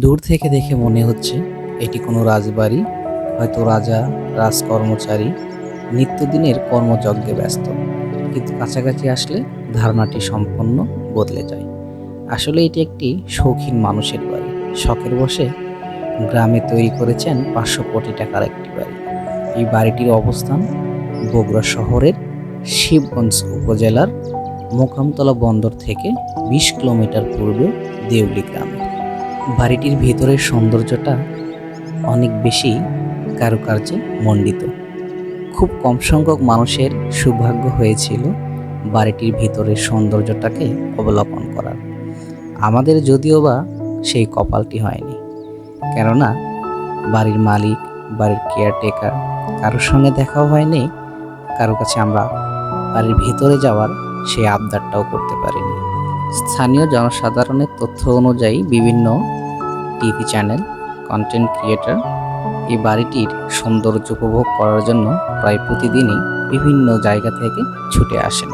দূর থেকে দেখে মনে হচ্ছে এটি কোনো রাজবাড়ি, হয়তো রাজা, রাজকর্মচারী নিত্যদিনের কর্মযজ্ঞে ব্যস্ত। কিন্তু কাছাকাছি আসলে ধারণাটি সম্পূর্ণ বদলে যায়। আসলে এটি একটি শৌখিন মানুষের বাড়ি। শখের বশে গ্রামে তৈরি করেছেন ৫০০ কোটি টাকার একটি বাড়ি। এই বাড়িটির অবস্থান বগুড়া শহরের শিবগঞ্জ উপজেলার মোকামতলা বন্দর থেকে ২০ কিলোমিটার পূর্বে দেউলি গ্রামে। বাড়িটির ভেতরের সৌন্দর্যটা অনেক বেশি কারুকার্যে মণ্ডিত। খুব কম সংখ্যক মানুষের সৌভাগ্য হয়েছিল বাড়িটির ভেতরের সৌন্দর্যটাকে অবলোকন করার। আমাদের যদিও বা সেই কপালটি হয়নি, কেননা বাড়ির মালিক, বাড়ির কেয়ারটেকার কারোর সঙ্গে দেখাও হয়নি, কারো কাছে আমরা বাড়ির ভেতরে যাওয়ার সেই আবদারটাও করতে পারিনি। স্থানীয় জনসাধারণের তথ্য অনুযায়ী বিভিন্ন টিভি চ্যানেল, কন্টেন্ট ক্রিয়েটর এই বাড়িটির সৌন্দর্য উপভোগ করার জন্য প্রায় প্রতিদিনই বিভিন্ন জায়গা থেকে ছুটে আসেন।